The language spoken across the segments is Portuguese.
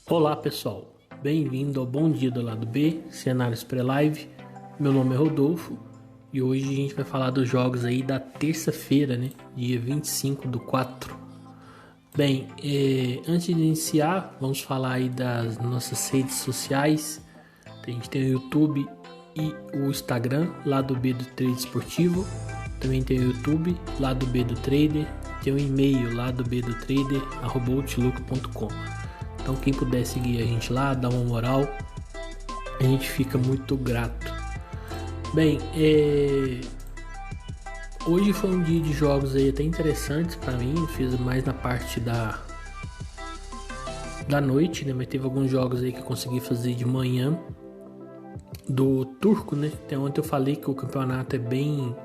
Olá pessoal, bem-vindo ao Bom Dia do Lado B, Cenários Pré-Live. Meu nome é Rodolfo e hoje a gente vai falar dos jogos aí da terça-feira, né? Dia 25/4. Bem, antes de iniciar, vamos falar aí das nossas redes sociais. A gente tem o YouTube e o Instagram, Lado B do Trade Esportivo. Também tem o YouTube, Lado B do Trader. Tem o e-mail, ladoBdotrader@outlook.com. Então quem puder seguir a gente lá, dá uma moral, a gente fica muito grato. Bem, hoje foi um dia de jogos aí até interessantes para mim. Eu fiz mais na parte da noite, né? Mas teve alguns jogos aí que eu consegui fazer de manhã. Do turco, né? Até ontem eu falei que o campeonato é bem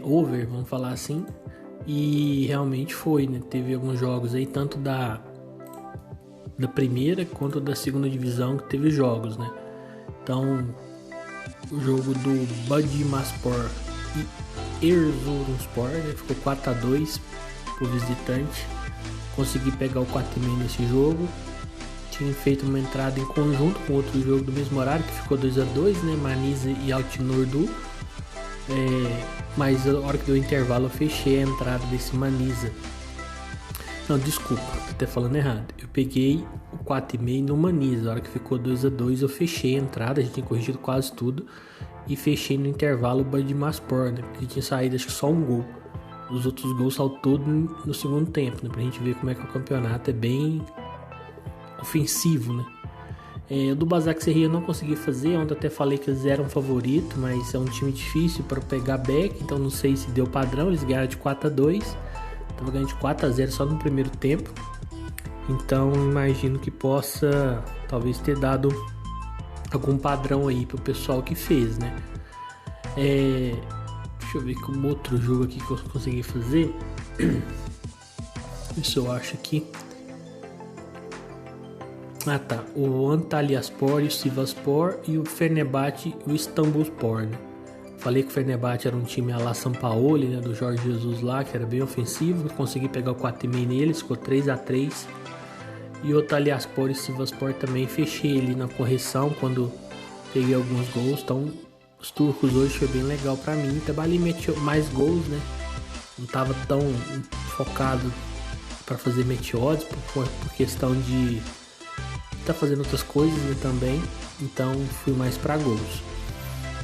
over, vamos falar assim. E realmente foi, né? Teve alguns jogos aí, tanto da primeira quanto da segunda divisão, que teve jogos, né? Então, o jogo do Badimmaspor e Erzurumspor, né? Ficou 4-2 pro visitante. Consegui pegar o 4,5 nesse jogo. Tinha feito uma entrada em conjunto com outro jogo do mesmo horário, que ficou 2-2, né? Manisa e Altinurdu. Mas a hora que deu o intervalo eu fechei a entrada desse Manisa. Não, desculpa, tô até falando errado. Eu peguei o 4,5 no Manisa. A hora que ficou 2-2 eu fechei a entrada. A gente tinha corrigido quase tudo. E fechei no intervalo o Badimmaspor, né? Porque tinha saído acho que só um gol. Os outros gols saiu todo no segundo tempo, né? Pra gente ver como é que o campeonato é bem ofensivo, né? O do Basak Serria eu não consegui fazer. Ontem até falei que eles eram favorito, mas é um time difícil para pegar back. Então não sei se deu padrão. Eles ganharam de 4-2. Tava ganhando de 4-0 só no primeiro tempo. Então imagino que possa talvez ter dado algum padrão aí pro pessoal que fez, né? Deixa eu ver como outro jogo aqui que eu consegui fazer. Isso eu acho aqui. Ah tá, o Antalyaspor e o Sivasspor e o Fenerbahçe e o Istanbulspor, né? Falei que o Fenerbahçe era um time à la Sampaoli, né, do Jorge Jesus lá, que era bem ofensivo. Consegui pegar o 4,5 neles, ficou 3-3. E o Antalyaspor e Sivasspor também fechei ali na correção quando peguei alguns gols. Então os turcos hoje foi bem legal pra mim. Trabalhei mais gols, né? Não tava tão focado para fazer odds por questão de tá fazendo outras coisas, né, também. Então fui mais para gols.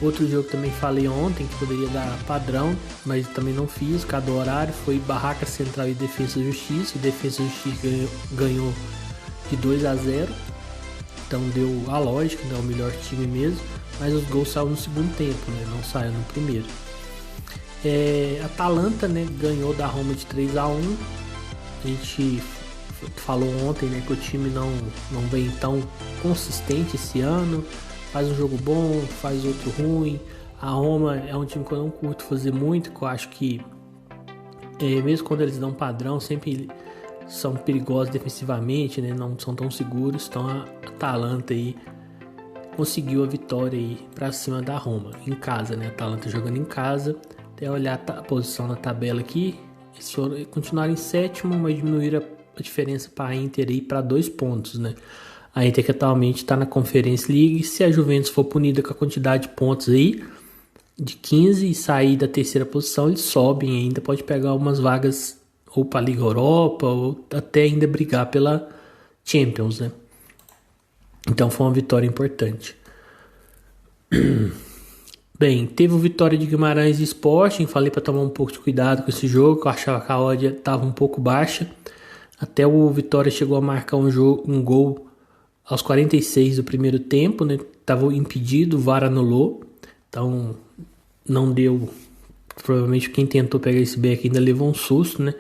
Outro jogo que também falei ontem que poderia dar padrão, mas também não fiz, cada horário, foi Barraca Central e Defensa Justiça. O Defensa Justiça ganhou de 2-0. Então deu a lógica, né, o melhor time mesmo, mas os gols saíram no segundo tempo, né, não saíram no primeiro. Atalanta, né, ganhou da Roma de 3-1. A gente falou ontem, né, que o time não vem tão consistente esse ano. Faz um jogo bom, faz outro ruim. A Roma é um time que eu não curto fazer muito, que eu acho que mesmo quando eles dão padrão, sempre são perigosos defensivamente, né? Não são tão seguros. Então a Atalanta aí conseguiu a vitória aí para cima da Roma, em casa, né? A Atalanta jogando em casa. Até olhar a posição na tabela aqui, eles continuaram em sétimo, mas diminuíram a diferença para a Inter aí para 2 pontos, né? A Inter que atualmente está na Conference League. Se a Juventus for punida com a quantidade de pontos aí, de 15, e sair da terceira posição, eles sobem ainda. Pode pegar algumas vagas ou para a Liga Europa, ou até ainda brigar pela Champions, né? Então foi uma vitória importante. Bem, teve o Vitória de Guimarães e Sporting. Falei para tomar um pouco de cuidado com esse jogo, que eu achava que a odd estava um pouco baixa. Até o Vitória chegou a marcar um gol aos 46 do primeiro tempo, né? Tava impedido, o VAR anulou. Então não deu. Provavelmente quem tentou pegar esse back ainda levou um susto, né?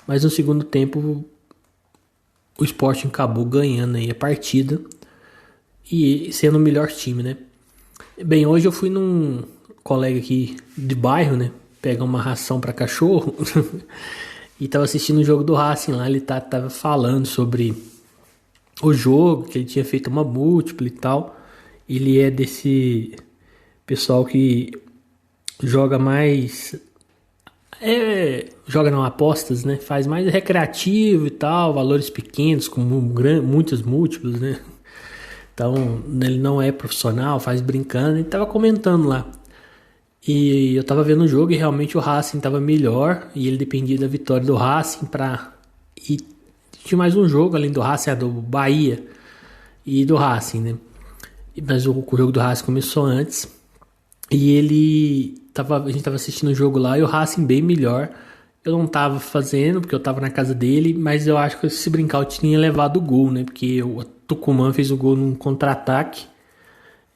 Mas no segundo tempo o Sporting acabou ganhando aí a partida e sendo o melhor time, né? Bem, hoje eu fui num colega aqui de bairro, né? Pegar uma ração para cachorro e tava assistindo o jogo do Racing lá. Ele tava falando sobre o jogo, que ele tinha feito uma múltipla e tal. Ele é desse pessoal que joga mais Joga não apostas, né? Faz mais recreativo e tal, valores pequenos, com muitos múltiplos, né? Então, ele não é profissional, faz brincando. Ele tava comentando lá. E eu tava vendo o jogo e realmente o Racing tava melhor. E ele dependia da vitória do Racing pra... E tinha mais um jogo além do Racing, do Bahia e do Racing, né? Mas o jogo do Racing começou antes. E a gente tava assistindo o jogo lá e o Racing bem melhor. Eu não tava fazendo, porque eu tava na casa dele, mas eu acho que se brincar eu tinha levado o gol, né? Porque o Tucumã fez o gol num contra-ataque.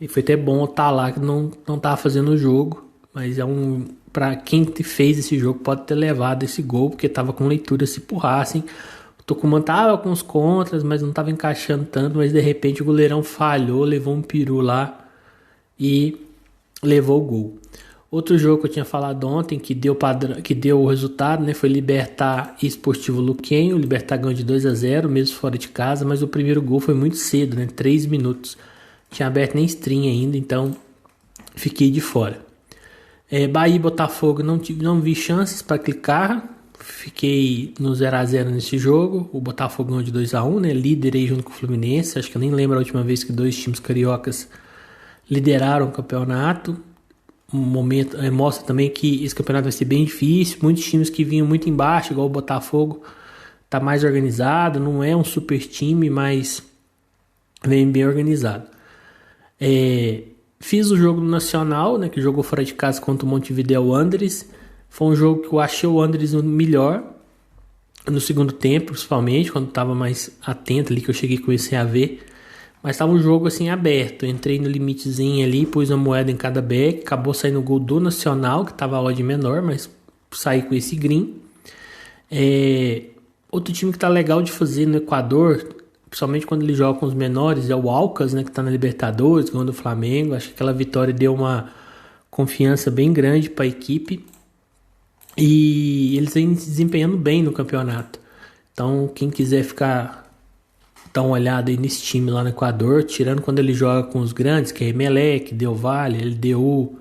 E foi até bom eu estar lá, que não tava fazendo o jogo. Mas pra quem fez esse jogo pode ter levado esse gol, porque tava com leitura se pro Racing. O Tucumã tava com os contras, mas não tava encaixando tanto, mas de repente o goleirão falhou, levou um peru lá e levou o gol. Outro jogo que eu tinha falado ontem, que deu o resultado, né, foi Libertad e Esportivo Luquenho. O Libertad ganhou de 2-0, mesmo fora de casa, mas o primeiro gol foi muito cedo, né, 3 minutos. Tinha aberto nem stream ainda, então fiquei de fora. Bahia e Botafogo, não vi chances para clicar. Fiquei no 0-0 nesse jogo. O Botafogo ganhou de 2-1, né, líder aí junto com o Fluminense. Acho que eu nem lembro a última vez que dois times cariocas lideraram o campeonato. Um momento mostra também que esse campeonato vai ser bem difícil. Muitos times que vinham muito embaixo, igual o Botafogo, tá mais organizado. Não é um super time, mas vem bem organizado. Fiz o jogo no Nacional, né, que jogou fora de casa contra o Montevideo Wanderers. Foi um jogo que eu achei o Wanderers melhor no segundo tempo, principalmente quando estava mais atento ali, que eu cheguei a conhecer a ver. Mas estava um jogo assim aberto. Eu entrei no limitezinho ali, pus uma moeda em cada back. Acabou saindo o gol do Nacional, que estava a odd menor, mas saí com esse green. Outro time que tá legal de fazer no Equador, principalmente quando ele joga com os menores, é o Alcas, né, que tá na Libertadores, ganhando o Flamengo. Acho que aquela vitória deu uma confiança bem grande para a equipe. E eles vêm se desempenhando bem no campeonato. Então, quem quiser dar uma olhada aí nesse time lá no Equador, tirando quando ele joga com os grandes, que é Emelec, Del Valle, LDU,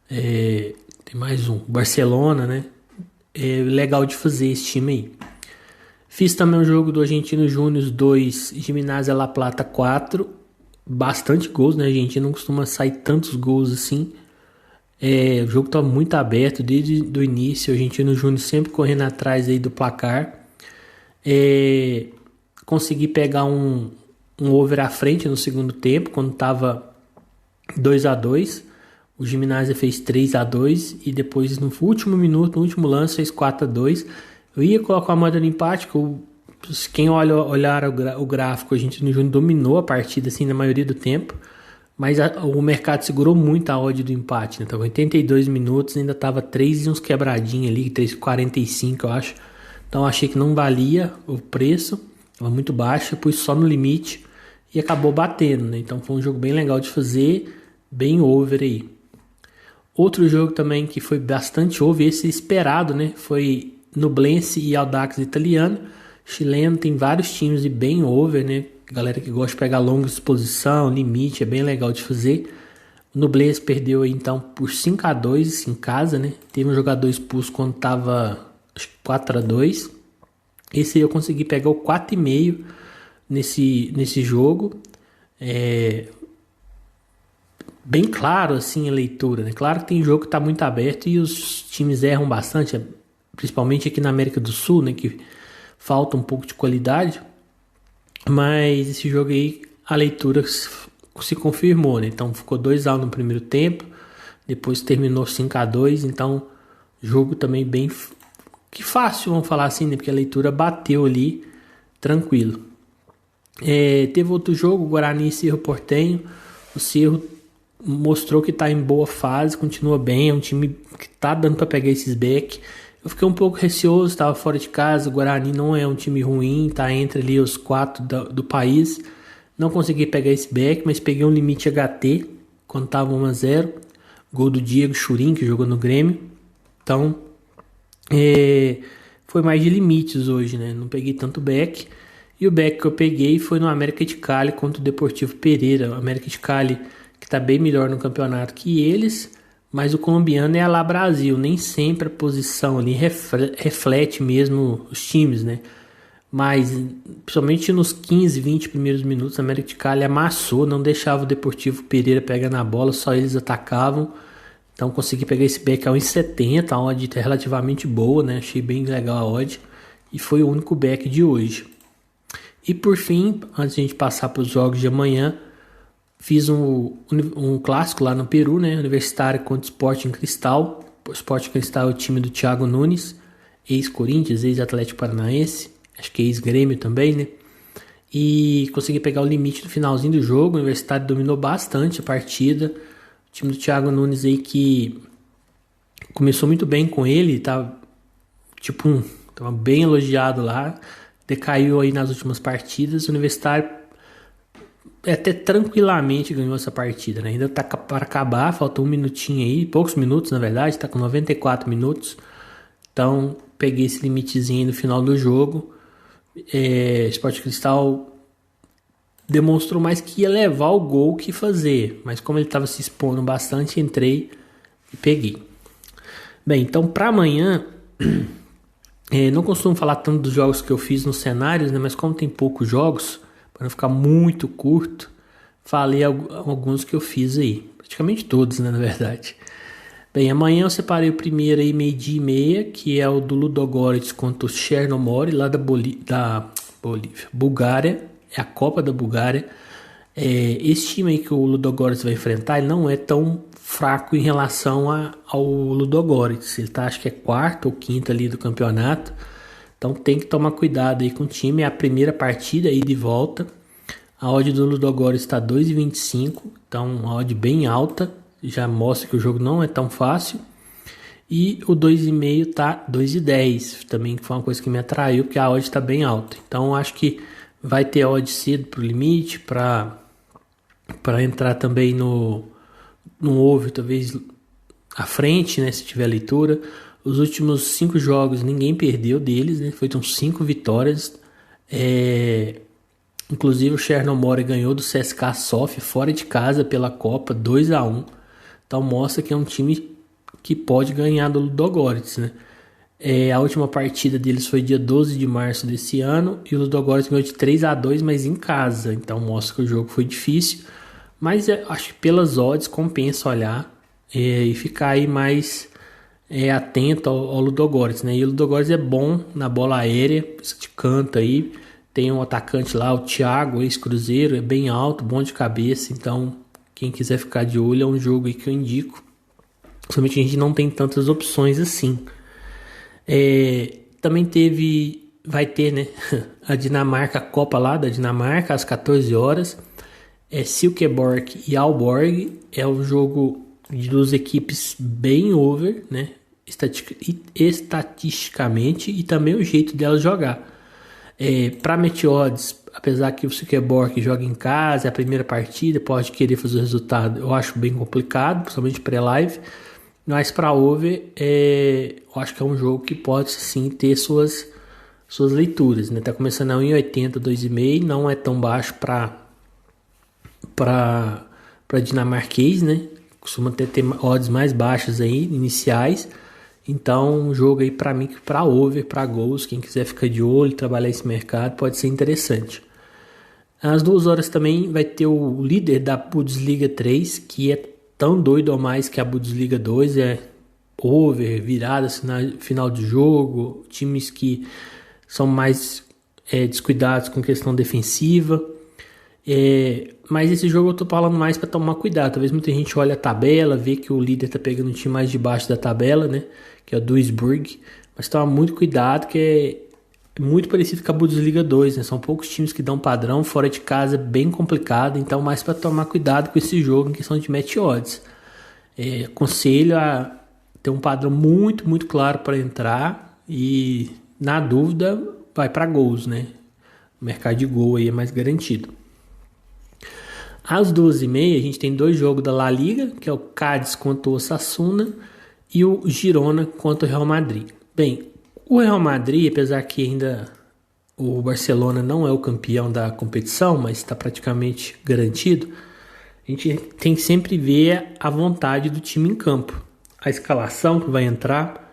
tem mais um, Barcelona, né? É legal de fazer esse time aí. Fiz também um jogo do Argentino Júnior 2, Gimnasia La Plata 4. Bastante gols, né? A Argentina não costuma sair tantos gols assim. O jogo tá muito aberto desde o início. O Argentino Júnior sempre correndo atrás aí do placar. Consegui pegar um over à frente no segundo tempo, quando tava 2-2. O Gimnasia fez 3-2 e depois no último minuto, no último lance, fez 4-2. Eu ia colocar a moeda no empate, quem olhar o gráfico, a gente no Júnior dominou a partida assim na maioria do tempo, mas o mercado segurou muito a odd do empate, né? Tava 82 minutos, ainda tava 3 e uns quebradinhos ali, 3,45 eu acho. Então eu achei que não valia o preço, tava muito baixo, pus só no limite e acabou batendo, né? Então foi um jogo bem legal de fazer, bem over aí. Outro jogo também que foi bastante over, esse esperado, né? Foi Nublense e Audax Italiano. Chileno tem vários times e bem over, né? Galera que gosta de pegar longa exposição, limite, é bem legal de fazer. O Nublense perdeu aí então por 5-2 em casa, né? Teve um jogador expulso quando tava 4-2. Esse aí eu consegui pegar o 4,5 nesse jogo. Bem claro assim a leitura, né? Claro que tem jogo que tá muito aberto e os times erram bastante, principalmente aqui na América do Sul, né, que falta um pouco de qualidade, mas esse jogo aí a leitura se confirmou, né? Então ficou 2-1 no primeiro tempo, depois terminou 5-2, então jogo também bem que fácil, vamos falar assim, né, porque a leitura bateu ali tranquilo. Teve outro jogo, Guarani e Cerro Porteño. O Cerro mostrou que está em boa fase, continua bem, é um time que está dando para pegar esses back. Eu fiquei um pouco receoso, estava fora de casa, o Guarani não é um time ruim, está entre ali os 4 do país. Não consegui pegar esse back, mas peguei um limite HT quando estava 1-0. Gol do Diego Churin, que jogou no Grêmio. Então, foi mais de limites hoje, né? Não peguei tanto back. E o back que eu peguei foi no América de Cali contra o Deportivo Pereira. O América de Cali que está bem melhor no campeonato que eles, mas o colombiano é lá Brasil, nem sempre a posição ali reflete mesmo os times, né? Mas, principalmente nos 15, 20 primeiros minutos, a América de Cali amassou, não deixava o Deportivo Pereira pegar na bola, só eles atacavam. Então consegui pegar esse back a 1,70, a odd é relativamente boa, né? Achei bem legal a odd. E foi o único back de hoje. E por fim, antes de a gente passar para os jogos de amanhã, fiz um clássico lá no Peru, né? Universitário contra o Sporting Cristal. O Sporting Cristal é o time do Thiago Nunes, ex-Corinthians, ex-Atlético Paranaense, acho que ex-Grêmio também, né? E consegui pegar o limite no finalzinho do jogo. O Universitário dominou bastante a partida. O time do Thiago Nunes aí que começou muito bem com ele, tava bem elogiado lá, decaiu aí nas últimas partidas. O Universitário até tranquilamente ganhou essa partida, né? Ainda tá para acabar, falta um minutinho aí, poucos minutos na verdade, tá com 94 minutos. Então peguei esse limitezinho aí no final do jogo. Sport Cristal demonstrou mais que ia levar o gol que fazer, mas como ele estava se expondo bastante, entrei e peguei. Bem, então para amanhã, não costumo falar tanto dos jogos que eu fiz nos cenários, né, mas como tem poucos jogos, para não ficar muito curto, falei alguns que eu fiz aí, praticamente todos, né, na verdade. Bem, amanhã eu separei o primeiro aí, 12h30, que é o do Ludogorets contra o Chernomore, lá da Bolívia, Bulgária, é a Copa da Bulgária. Esse time aí que o Ludogorets vai enfrentar, ele não é tão fraco em relação ao Ludogorets. Ele tá, acho que é quarto ou quinto ali do campeonato. Então tem que tomar cuidado aí com o time. É a primeira partida aí de volta. A odd do Ludogorets está 2,25. Então uma odd bem alta. Já mostra que o jogo não é tão fácil. E o 2,5 tá 2,10. Também foi uma coisa que me atraiu, porque a odd está bem alta. Então acho que vai ter odd cedo pro limite, para entrar também no over, talvez à frente, né, se tiver leitura. Os últimos 5 jogos ninguém perdeu deles, né, foram 5 vitórias. Inclusive o Chernomore ganhou do CSKA Sofia fora de casa pela Copa 2-1. Então mostra que é um time que pode ganhar do Ludogorets, né? A última partida deles foi dia 12 de março desse ano e o Ludogorets ganhou de 3-2, mas em casa. Então mostra que o jogo foi difícil, mas acho que pelas odds compensa olhar e ficar aí mais atento ao Ludogorets, né? E o Ludogorets é bom na bola aérea, de canto aí. Tem um atacante lá, o Thiago, ex-Cruzeiro, é bem alto, bom de cabeça. Então quem quiser ficar de olho, é um jogo aí que eu indico. Somente a gente não tem tantas opções assim. Também vai ter, né, a Dinamarca, a Copa lá da Dinamarca, às 14 horas. Silkeborg e Aalborg. É um jogo de duas equipes bem over, né, estatisticamente, e também o jeito delas jogar. Para Meteodes, apesar que o Silkeborg joga em casa, é a primeira partida, pode querer fazer o resultado, eu acho bem complicado, principalmente pré-live. Mas para over, eu acho que é um jogo que pode sim ter suas leituras, né? Tá começando a 1,80, 2,5, não é tão baixo para dinamarquês, né? Costuma ter odds mais baixas aí, iniciais. Então, um jogo aí para mim, para over, para gols, quem quiser ficar de olho, trabalhar esse mercado, pode ser interessante. Às 2 horas também vai ter o líder da Bundesliga 3, que é tão doido ou mais que a Bundesliga 2, over, viradas, final de jogo, times que são mais descuidados com questão defensiva. Mas esse jogo eu tô falando mais para tomar cuidado. Talvez muita gente olhe a tabela, vê que o líder tá pegando um time mais de baixo da tabela, né? Que é o Duisburg. Mas toma muito cuidado, que é muito parecido com a Bundesliga 2, né? São poucos times que dão padrão, fora de casa é bem complicado. Então mais para tomar cuidado com esse jogo em questão de match odds. Aconselho a ter um padrão muito, muito claro para entrar. E na dúvida vai para gols, né? O mercado de gol aí é mais garantido. Às 2h30 a gente tem 2 jogos da La Liga, que é o Cádiz contra o Osasuna e o Girona contra o Real Madrid. Bem, o Real Madrid, apesar que ainda o Barcelona não é o campeão da competição, mas está praticamente garantido, a gente tem que sempre ver a vontade do time em campo. a escalação que vai entrar.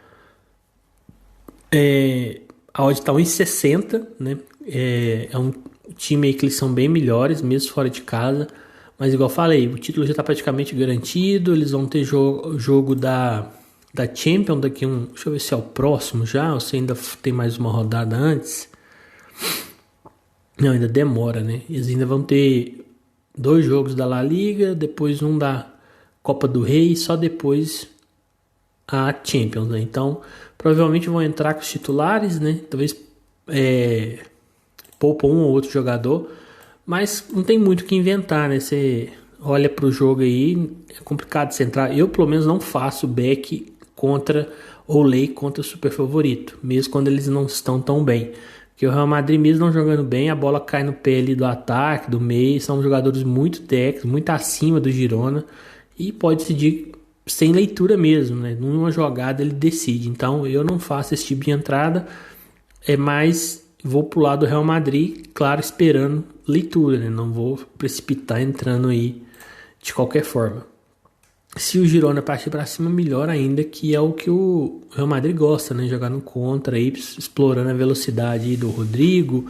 A odd tá 1,60, né? É um time aí que eles são bem melhores, mesmo fora de casa. Mas igual eu falei, o título já está praticamente garantido. Eles vão ter jogo da Champions daqui deixa eu ver se é o próximo já, ou se ainda tem mais uma rodada antes. Não, ainda demora, né? Eles ainda vão ter 2 jogos da La Liga, depois um da Copa do Rei e só depois a Champions, né? Então, provavelmente vão entrar com os titulares, né? Talvez poupam um ou outro jogador, mas não tem muito o que inventar, né? Você olha para o jogo aí, é complicado você entrar. Eu, pelo menos, não faço back contra ou lei contra o super favorito, mesmo quando eles não estão tão bem. Porque o Real Madrid, mesmo não jogando bem, a bola cai no pé ali do ataque, do meio. São jogadores muito técnicos, muito acima do Girona, e pode decidir sem leitura mesmo, né? Numa jogada ele decide. Então eu não faço esse tipo de entrada, mas vou pro lado do Real Madrid, claro, esperando leitura, né? Não vou precipitar entrando aí de qualquer forma. Se o Girona partir para cima, melhor ainda, que é o que o Real Madrid gosta, né? Jogar no contra aí, explorando a velocidade aí do Rodrigo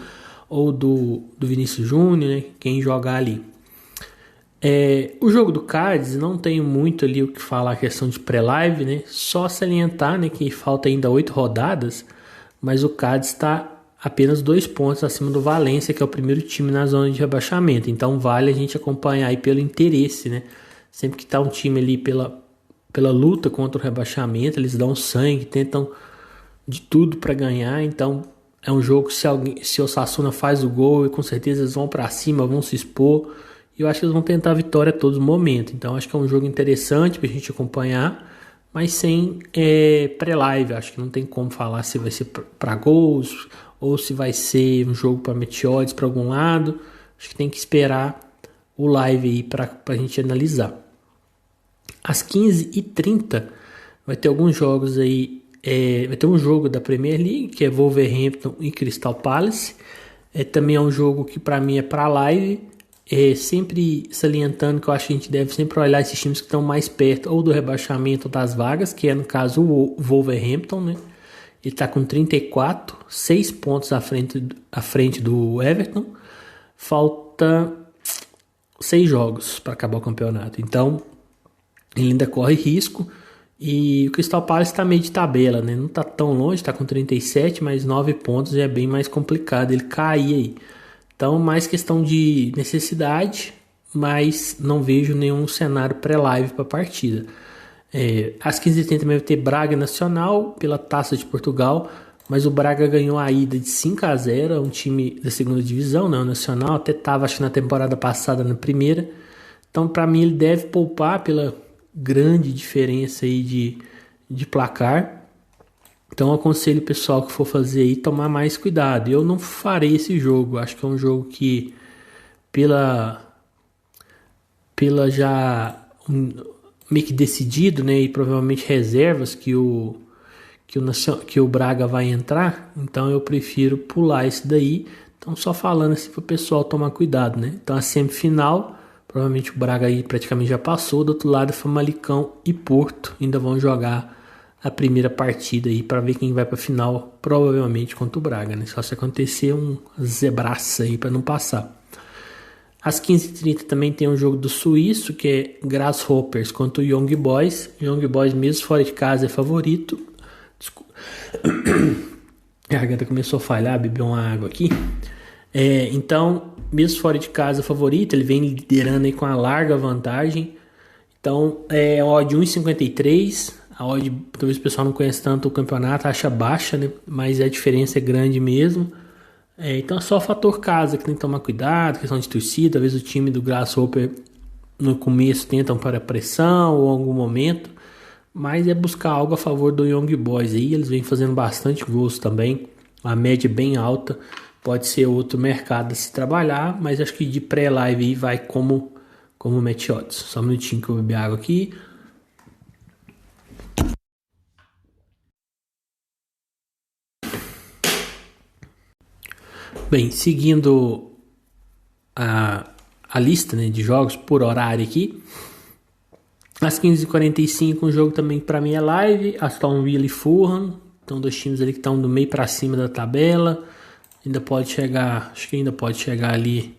ou do Vinícius Júnior, né? Quem jogar ali. O jogo do Cádiz, não tenho muito ali o que falar a questão de pré-live, né? Só salientar, né, que falta ainda 8 rodadas, mas o Cádiz está apenas 2 pontos acima do Valência, que é o primeiro time na zona de rebaixamento. Então vale a gente acompanhar aí pelo interesse, né? Sempre que tá um time ali pela luta contra o rebaixamento, eles dão sangue, tentam de tudo para ganhar. Então é um jogo que se o Osasuna faz o gol, e com certeza eles vão para cima, vão se expor. E eu acho que eles vão tentar a vitória a todo momento. Então acho que é um jogo interessante pra gente acompanhar, mas sem pré-live. Acho que não tem como falar se vai ser para gols ou se vai ser um jogo para meteodes para algum lado. Acho que tem que esperar o live aí pra gente analisar. Às 15h30 vai ter alguns jogos aí. Vai ter um jogo da Premier League, que é Wolverhampton e Crystal Palace. Também é um jogo que para mim é para live. Sempre salientando que eu acho que a gente deve sempre olhar esses times que estão mais perto ou do rebaixamento ou das vagas, que é no caso o Wolverhampton, né? Ele está com 34, 6 pontos à frente do Everton. Falta 6 jogos para acabar o campeonato. Então, ele ainda corre risco. E o Crystal Palace está meio de tabela, né? Não está tão longe, está com 37, mas 9 pontos é bem mais complicado ele cair aí. Então, mais questão de necessidade, mas não vejo nenhum cenário pré-live para a partida. Às 15h30 também vai ter Braga Nacional pela Taça de Portugal, mas o Braga ganhou a ida de 5-0, um time da segunda divisão, né? O Nacional até estava, acho que na temporada passada, na primeira. Então, para mim, ele deve poupar pela grande diferença aí de placar. Então eu aconselho o pessoal que for fazer aí tomar mais cuidado. Eu não farei esse jogo. Acho que é um jogo que pela já meio que decidido, né, e provavelmente reservas que o Braga vai entrar. Então eu prefiro pular esse daí. Então só falando assim pro pessoal tomar cuidado, né? Então a semifinal, provavelmente o Braga aí praticamente já passou. Do outro lado, Famalicão e Porto ainda vão jogar a primeira partida aí para ver quem vai para a final, provavelmente contra o Braga, né? Só se acontecer um zebraça aí para não passar. Às 15h30 também tem um jogo do Suíço, que é Grasshoppers contra o Young Boys. Young Boys, mesmo fora de casa, é favorito. Desculpa. A garganta começou a falhar, bebi uma água aqui. Então, mesmo fora de casa, favorito. Ele vem liderando aí com uma larga vantagem. Então, a odd 1,53. A odd, talvez o pessoal não conheça tanto o campeonato, acha baixa, né? Mas a diferença é grande mesmo. Então é só o fator casa que tem que tomar cuidado, questão de torcida. Às vezes o time do Grasshopper no começo tentam para pressão ou algum momento, mas é buscar algo a favor do Young Boys aí. Eles vêm fazendo bastante gols também, a média é bem alta. Pode ser outro mercado a se trabalhar, mas acho que de pré-live aí vai como match odds. Só um minutinho que eu beber água aqui. Bem, seguindo a lista, né, de jogos por horário aqui, Às 15h45, um jogo também para mim é live, Aston Villa e Fulham. Então, dois times ali que estão do meio para cima da tabela. Ainda pode chegar, acho que ainda pode chegar ali.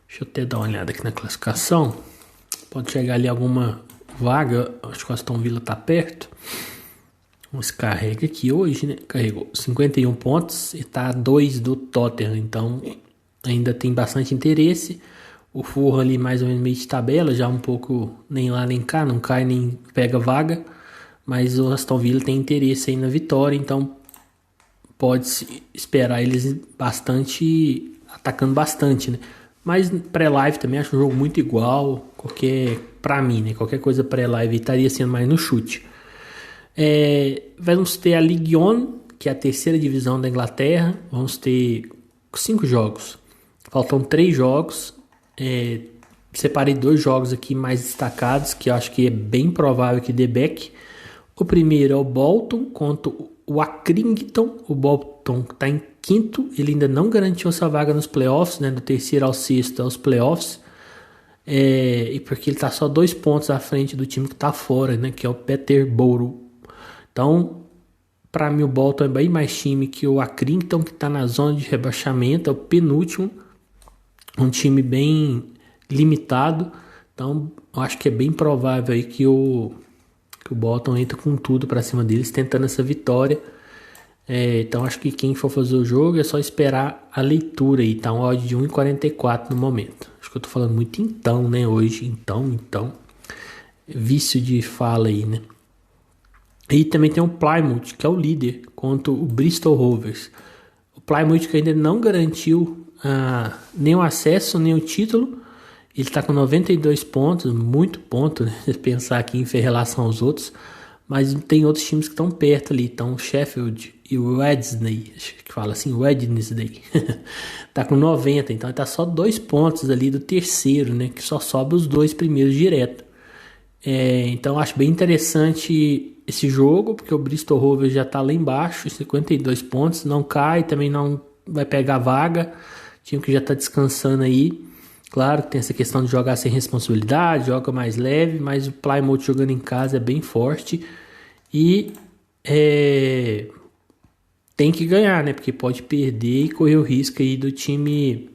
Deixa eu até dar uma olhada aqui na classificação. Pode chegar ali alguma vaga, acho que o Aston Villa tá perto. Vamos carrega aqui hoje, né? Carregou 51 pontos e tá a 2 do Tottenham, então ainda tem bastante interesse. O Fulham ali mais ou menos meio de tabela, já um pouco nem lá nem cá, não cai nem pega vaga. Mas o Aston Villa tem interesse aí na vitória, então pode-se esperar eles bastante, atacando bastante, né? Mas pré-live também acho um jogo muito igual, pra mim, né? Qualquer coisa pré-live estaria sendo mais no chute. Vamos ter a Ligue 1, que é a terceira divisão da Inglaterra. Vamos ter 5 jogos. Faltam 3 jogos. Separei 2 jogos aqui mais destacados, que eu acho que é bem provável que dê back. O primeiro é o Bolton contra o Accrington. O Bolton está em quinto. Ele ainda não garantiu sua vaga nos playoffs, né? Do terceiro ao sexto aos playoffs. E porque ele está só 2 pontos à frente do time que está fora, né? Que é o Peterborough. Então, para mim o Bolton é bem mais time que o Accrington, que está na zona de rebaixamento. É o penúltimo. Um time bem limitado. Então, eu acho que é bem provável aí que o Bolton entra com tudo para cima deles, tentando essa vitória. Então acho que quem for fazer o jogo é só esperar a leitura aí. Tá um odd de 1,44 no momento. Acho que eu tô falando muito então, né? Hoje, então. Vício de fala aí, né? E também tem o Plymouth, que é o líder, contra o Bristol Rovers. O Plymouth que ainda não garantiu nem o acesso, nem o título. Ele está com 92 pontos, muito ponto, né? Se pensar aqui em relação aos outros. Mas tem outros times que estão perto ali. Então o Sheffield e o Wednesday, acho que fala assim, Wednesday, tá com 90. Então tá só 2 pontos ali do terceiro, né? Que só sobe os 2 primeiros direto. Então acho bem interessante esse jogo, porque o Bristol Rovers já tá lá embaixo, 52 pontos. Não cai, também não vai pegar vaga. Time que já tá descansando aí. Claro que tem essa questão de jogar sem responsabilidade, joga mais leve, mas o Plymouth jogando em casa é bem forte e tem que ganhar, né? Porque pode perder e correr o risco aí do time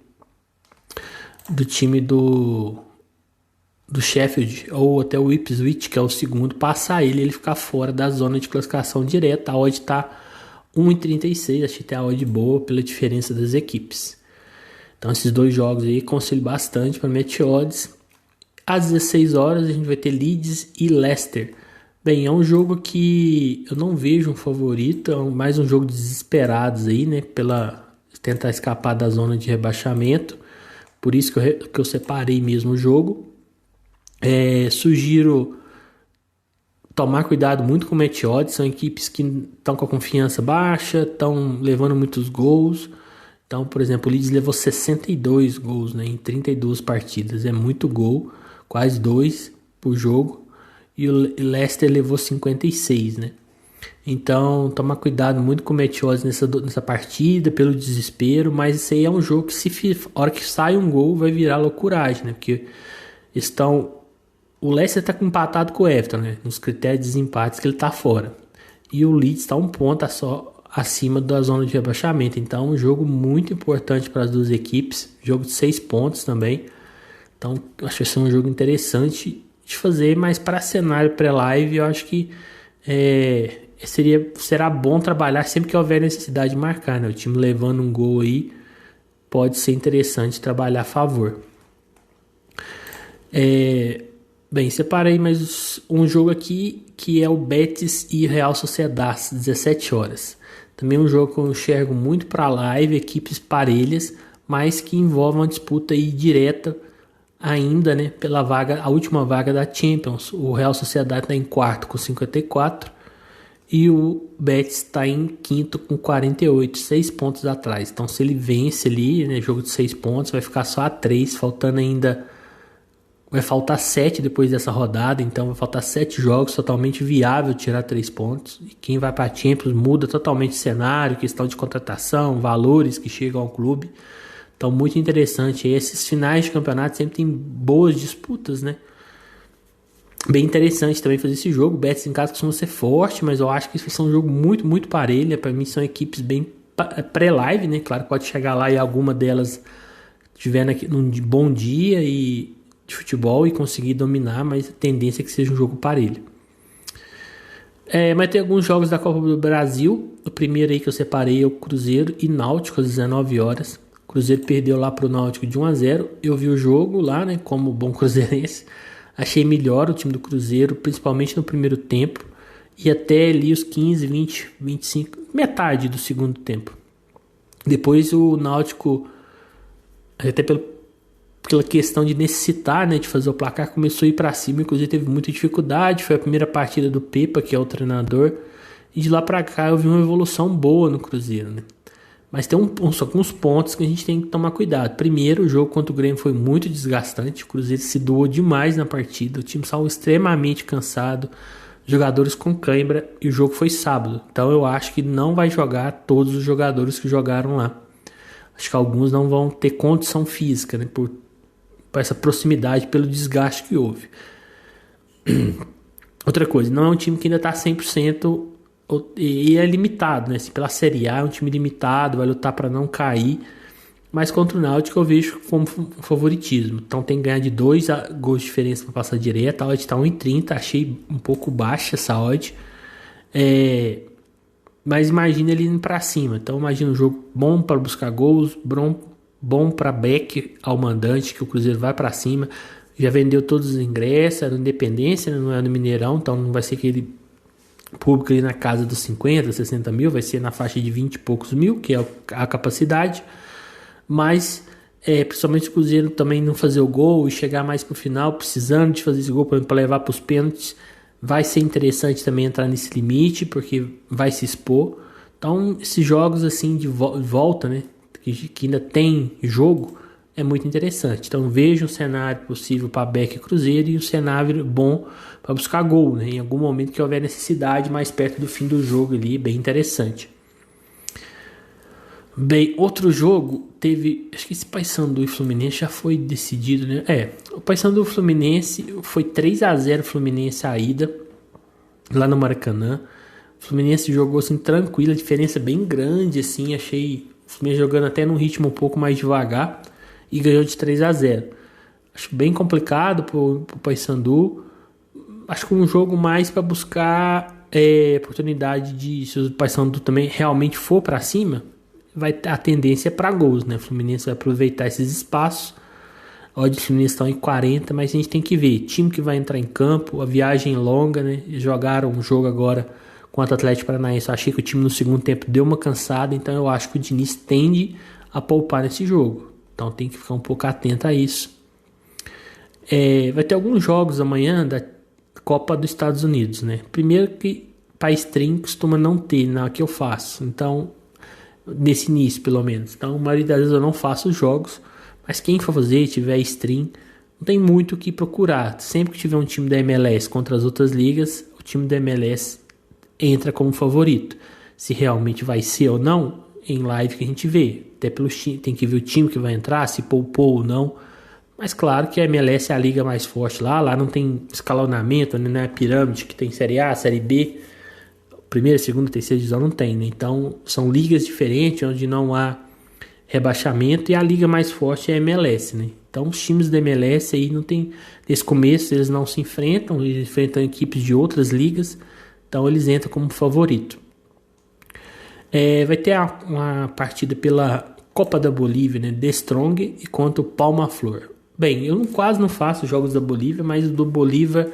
do Sheffield ou até o Ipswich, que é o segundo, passar ele ficar fora da zona de classificação direta. A odd tá 1,36, achei até a odd boa pela diferença das equipes. Então esses 2 jogos aí aconselho bastante para match odds. Às 16 horas a gente vai ter Leeds e Leicester. Bem, é um jogo que eu não vejo um favorito, é mais um jogo de desesperados aí, né? Pela tentar escapar da zona de rebaixamento. Por isso que eu separei mesmo o jogo. Sugiro tomar cuidado muito com o match odds. São equipes que estão com a confiança baixa, estão levando muitos gols. Então, por exemplo, o Leeds levou 62 gols, né, em 32 partidas. É muito gol, quase 2 por jogo. E o Leicester levou 56, né? Então, tomar cuidado muito com o match odds nessa partida, pelo desespero. Mas isso aí é um jogo que, a hora que sai um gol, vai virar loucuragem, né? Porque o Leicester está empatado com o Everton, né? Nos critérios de desempates que ele está fora. E o Leeds está um ponto só acima da zona de rebaixamento. Então, um jogo muito importante para as duas equipes. Jogo de 6 pontos também. Então, acho que vai ser um jogo interessante de fazer. Mas para cenário pré-live, eu acho que será bom trabalhar sempre que houver necessidade de marcar, né? O time levando um gol aí, pode ser interessante trabalhar a favor. Bem, separei mais um jogo aqui, que é o Betis e Real Sociedad, às 17 horas. Também um jogo que eu enxergo muito para live, equipes parelhas, mas que envolve uma disputa aí direta ainda, né, pela a última vaga da Champions. O Real Sociedad está em quarto com 54 e o Betis está em quinto com 48, 6 pontos atrás. Então se ele vence ali, né, jogo de 6 pontos, vai ficar só a 3, faltando ainda... Vai faltar 7 depois dessa rodada, então vai faltar 7 jogos, totalmente viável tirar 3 pontos. E quem vai para a Champions muda totalmente o cenário, questão de contratação, valores que chegam ao clube. Então muito interessante. E esses finais de campeonato sempre tem boas disputas, né? Bem interessante também fazer esse jogo. O Betis em casa costuma ser forte, mas eu acho que isso vai ser um jogo muito, muito parelho. Para mim são equipes bem pré-live, né? Claro, pode chegar lá e alguma delas tiver num bom dia e de futebol e conseguir dominar, mas a tendência é que seja um jogo parelho. Mas tem alguns jogos da Copa do Brasil. O primeiro aí que eu separei é o Cruzeiro e Náutico às 19 horas. O Cruzeiro perdeu lá pro Náutico de 1-0. Eu vi o jogo lá, né, como bom cruzeirense. Achei melhor o time do Cruzeiro, principalmente no primeiro tempo. E até ali os 15, 20, 25, metade do segundo tempo. Depois o Náutico, até pela questão de necessitar, né, de fazer o placar, começou a ir para cima. Inclusive teve muita dificuldade. Foi a primeira partida do Pepa, que é o treinador. E de lá para cá eu vi uma evolução boa no Cruzeiro, né? Mas tem alguns pontos que a gente tem que tomar cuidado. Primeiro, o jogo contra o Grêmio foi muito desgastante. O Cruzeiro se doou demais na partida. O time saiu extremamente cansado. Jogadores com cãibra. E o jogo foi sábado. Então eu acho que não vai jogar todos os jogadores que jogaram lá. Acho que alguns não vão ter condição física, né? Por essa proximidade, pelo desgaste que houve. Outra coisa, não é um time que ainda está 100%... E é limitado, né? Assim, pela Série A é um time limitado, vai lutar para não cair. Mas contra o Náutico eu vejo como favoritismo. Então tem que ganhar de 2 gols de diferença para passar direto. A odd está 1,30, achei um pouco baixa essa odd. Mas imagina ele indo para cima. Então imagina um jogo bom para buscar gols, bom para back ao mandante, que o Cruzeiro vai para cima. Já vendeu todos os ingressos, é no Independência, não é no Mineirão, então não vai ser aquele público ali na casa dos 50, 60 mil, vai ser na faixa de 20 e poucos mil, que é a capacidade, mas principalmente o Cruzeiro também não fazer o gol e chegar mais pro final, precisando de fazer esse gol para levar para os pênaltis, vai ser interessante também entrar nesse limite, porque vai se expor. Então esses jogos assim de volta, né, que ainda tem jogo, é muito interessante. Então veja um cenário possível para Beck e Cruzeiro e um cenário bom para buscar gol, né? Em algum momento que houver necessidade, mais perto do fim do jogo ali, bem interessante. Bem, outro jogo teve, acho que esse Paysandu e Fluminense já foi decidido, né? O Paysandu e Fluminense foi 3-0 Fluminense a ida, lá no Maracanã. O Fluminense jogou assim tranquilo, a diferença bem grande, assim, achei o Fluminense jogando até num ritmo um pouco mais devagar e ganhou de 3-0. Acho bem complicado pro Paysandu. Acho que um jogo mais para buscar oportunidade de, se o Paysandu também realmente for para cima, a tendência é para gols, né? O Fluminense vai aproveitar esses espaços. A odd do Fluminense estão em 40, mas a gente tem que ver. Time que vai entrar em campo, a viagem longa, né? Jogaram um jogo agora contra o Atlético Paranaense. Eu achei que o time no segundo tempo deu uma cansada, então eu acho que o Diniz tende a poupar nesse jogo. Então tem que ficar um pouco atento a isso. Vai ter alguns jogos amanhã da Copa dos Estados Unidos, né? Primeiro que para stream costuma não ter na que eu faço. Então, nesse início pelo menos. Então, a maioria das vezes eu não faço os jogos. Mas quem for fazer, tiver stream, não tem muito o que procurar. Sempre que tiver um time da MLS contra as outras ligas, o time da MLS entra como favorito. Se realmente vai ser ou não, em live que a gente vê. Até tem que ver o time que vai entrar, se poupou ou não. Mas claro que a MLS é a liga mais forte lá. Lá não tem escalonamento, né? Não é a pirâmide que tem Série A, Série B. Primeira, segunda, terceira divisão não tem, né? Então são ligas diferentes, onde não há rebaixamento. E a liga mais forte é a MLS, né? Então os times da MLS aí não tem... Nesse começo eles não se enfrentam. Eles enfrentam equipes de outras ligas. Então eles entram como favorito. Vai ter uma partida pela Copa da Bolívia, né? The Strong e contra o Palma Flor. Bem, eu quase não faço jogos da Bolívia, mas do Bolívar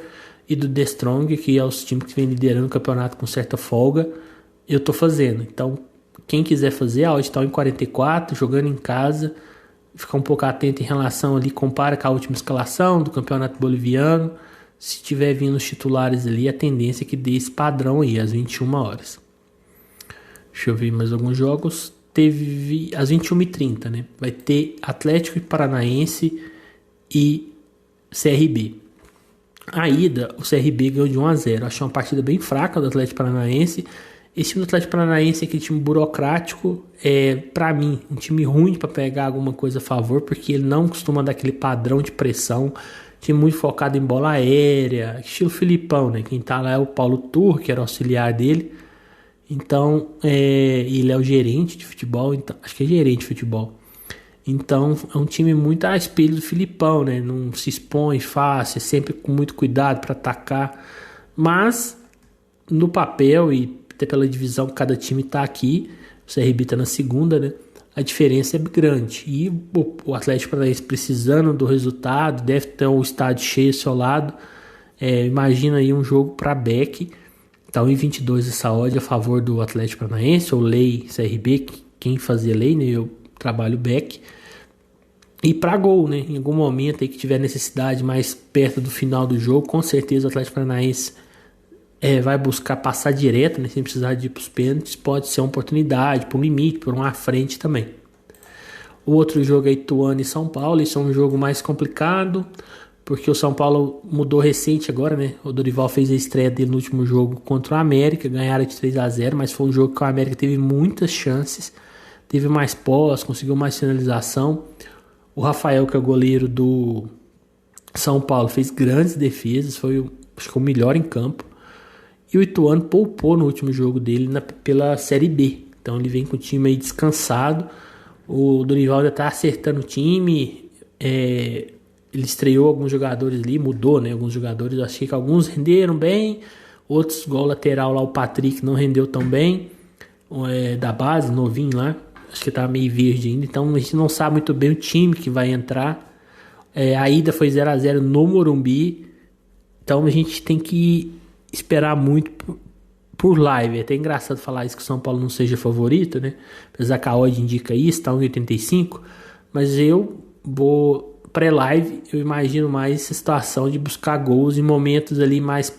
e do The Strong, que é os times que vem liderando o campeonato com certa folga, eu tô fazendo. Então, quem quiser fazer, a odd está em 44, jogando em casa, ficar um pouco atento em relação ali, compara com a última escalação do campeonato boliviano. Se tiver vindo os titulares ali, a tendência é que dê esse padrão aí, às 21 horas. Deixa eu ver mais alguns jogos. Teve às 21h30, né? Vai ter Atlético Paranaense e CRB. A ida, o CRB ganhou de 1-0. Achei uma partida bem fraca do Atlético Paranaense. Esse time do Atlético Paranaense é aquele time burocrático. Para mim, um time ruim para pegar alguma coisa a favor, porque ele não costuma dar aquele padrão de pressão time muito focado em bola aérea, estilo Filipão, né? Quem tá lá é o Paulo Turra, que era auxiliar dele. Então, ele é o gerente de futebol, então, acho que é gerente de futebol. Então, é um time muito a espelho do Filipão, né? Não se expõe fácil, é sempre com muito cuidado para atacar. Mas, no papel e até pela divisão que cada time tá aqui, o CRB tá na segunda, né? A diferença é grande. E o Atlético Paranaense precisando do resultado, deve ter o estádio cheio ao seu lado. Imagina aí um jogo para Beck. Tá 1,22 essa odd a favor do Atlético Paranaense, ou lei CRB, quem fazia lei, né? Eu trabalho Beck. E para gol, né? Em algum momento aí que tiver necessidade mais perto do final do jogo, com certeza o Atlético Paranaense vai buscar passar direto, né? Sem precisar de ir para os pênaltis. Pode ser uma oportunidade, por um limite, por uma frente também. O outro jogo é Ituano e São Paulo. Isso é um jogo mais complicado, porque o São Paulo mudou recente agora, né? O Dorival fez a estreia dele no último jogo contra o América, ganharam de 3-0, mas foi um jogo que o América teve muitas chances, teve mais posse, conseguiu mais finalização. O Rafael, que é o goleiro do São Paulo, fez grandes defesas, foi acho que o melhor em campo. E o Ituano poupou no último jogo dele pela Série B. Então ele vem com o time aí descansado. O Dorival ainda tá acertando o time. Ele estreou alguns jogadores ali, mudou, né? Alguns jogadores, achei que alguns renderam bem. Outros, igual o lateral lá, o Patrick, não rendeu tão bem. Da base, novinho lá. Acho que tá meio verde ainda. Então a gente não sabe muito bem o time que vai entrar. A ida foi 0-0 no Morumbi. Então a gente tem que esperar muito por live. É até engraçado falar isso, que o São Paulo não seja favorito, né? Apesar que a odd indica isso, tá 1,85. Mas eu vou pré-live, eu imagino mais essa situação de buscar gols em momentos ali mais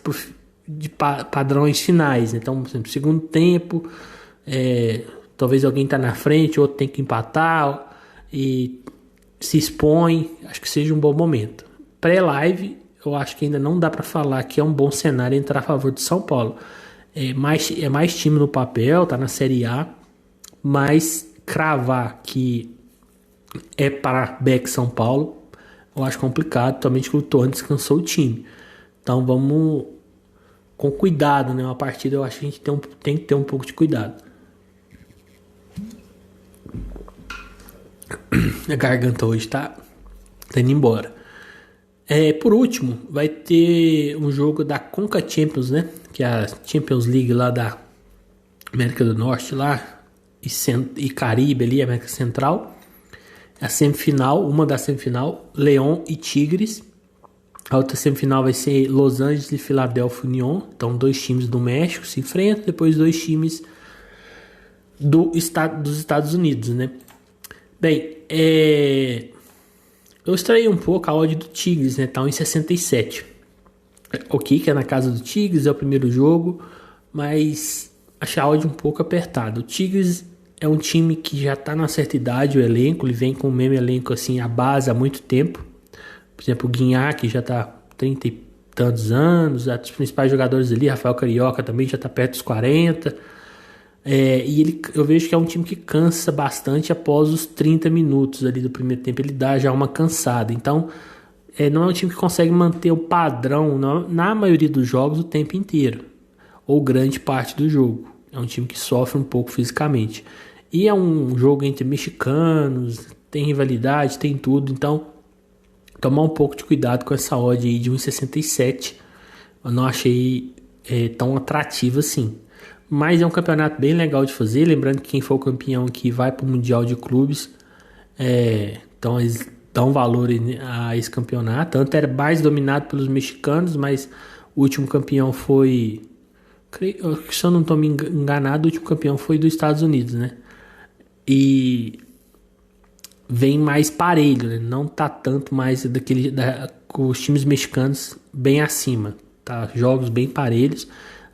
de padrões finais, né? Então, por exemplo, segundo tempo, talvez alguém tá na frente, outro tem que empatar e se expõe. Acho que seja um bom momento. Pré-live, eu acho que ainda não dá para falar que é um bom cenário entrar a favor de São Paulo. É mais time no papel, tá na Série A, mas cravar que é para Beck São Paulo, eu acho complicado, totalmente que o Ituano descansou o time. Então vamos com cuidado, né? Uma partida eu acho que a gente tem que ter um pouco de cuidado. A garganta hoje tá indo embora. Por último, vai ter um jogo da Conca Champions, né? Que é a Champions League lá da América do Norte lá, e Caribe ali, América Central. A semifinal, uma da semifinal, Leão e Tigres. A outra semifinal vai ser Los Angeles e Philadelphia Union. Então, 2 times do México se enfrentam, depois 2 times dos Estados Unidos, né? Bem, eu extraí um pouco a odd do Tigres, né? Tá em 67. Ok, que é na casa do Tigres, é o primeiro jogo, mas achei a odd um pouco apertada. O Tigres é um time que já tá na certa idade, o elenco, ele vem com o mesmo elenco assim, a base há muito tempo. Por exemplo, o Guinhac já tá 30 e tantos anos, os principais jogadores ali, Rafael Carioca também já tá perto dos 40. E eu vejo que é um time que cansa bastante após os 30 minutos ali do primeiro tempo, ele dá já uma cansada. Então, não é um time que consegue manter o padrão na maioria dos jogos o tempo inteiro, ou grande parte do jogo. É um time que sofre um pouco fisicamente. E é um jogo entre mexicanos, tem rivalidade, tem tudo. Então, tomar um pouco de cuidado com essa odd aí de 1,67. Eu não achei tão atrativo assim. Mas é um campeonato bem legal de fazer. Lembrando que quem for o campeão aqui vai para o Mundial de Clubes. Então eles dão valor a esse campeonato. Tanto era mais dominado pelos mexicanos, mas o último campeão foi... Se eu não estou me enganado, o último campeão foi dos Estados Unidos, né? E vem mais parelho, né? Não tá tanto mais com os times mexicanos bem acima. Tá? Jogos bem parelhos.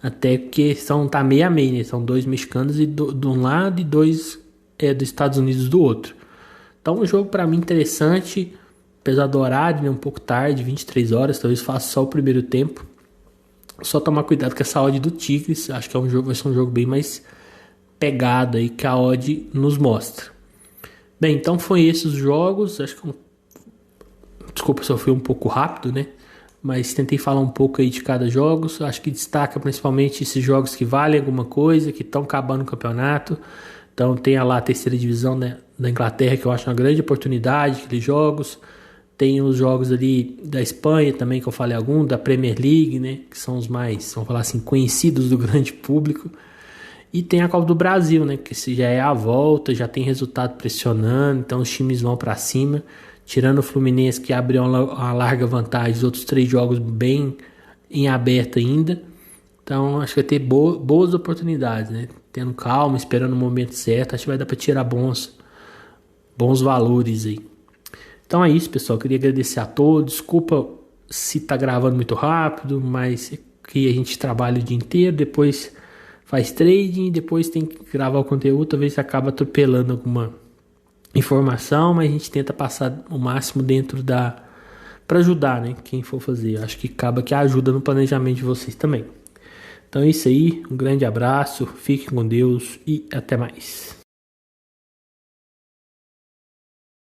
Até porque tá meio a meio, né? São 2 mexicanos de um lado e 2 dos Estados Unidos do outro. Então, um jogo para mim interessante, apesar do horário, né? Um pouco tarde, 23 horas, talvez faça só o primeiro tempo. Só tomar cuidado com essa odd do Tigres, acho que vai ser um jogo bem mais pegado aí que a odd nos mostra. Bem, então foi esses os jogos, acho que Desculpa se eu fui um pouco rápido, né? Mas tentei falar um pouco aí de cada jogo. Acho que destaca principalmente esses jogos que valem alguma coisa, que estão acabando o campeonato. Então tem lá a terceira divisão, né, da Inglaterra, que eu acho uma grande oportunidade, aqueles jogos. Tem os jogos ali da Espanha também, que eu falei alguns, da Premier League, né, que são os mais, vamos falar assim, conhecidos do grande público. E tem a Copa do Brasil, né, que se já é a volta, já tem resultado pressionando, então os times vão para cima. Tirando o Fluminense, que abriu uma larga vantagem, os outros 3 jogos bem em aberto ainda. Então acho que vai ter boas oportunidades, né? Tendo calma, esperando o momento certo, acho que vai dar para tirar bons valores aí. Então é isso, pessoal. Queria agradecer a todos. Desculpa se tá gravando muito rápido, mas que a gente trabalha o dia inteiro, depois faz trading, depois tem que gravar o conteúdo, talvez acaba atropelando alguma informação, mas a gente tenta passar o máximo dentro para ajudar, né? Quem for fazer. Acho que acaba que ajuda no planejamento de vocês também. Então é isso aí, um grande abraço, fiquem com Deus e até mais.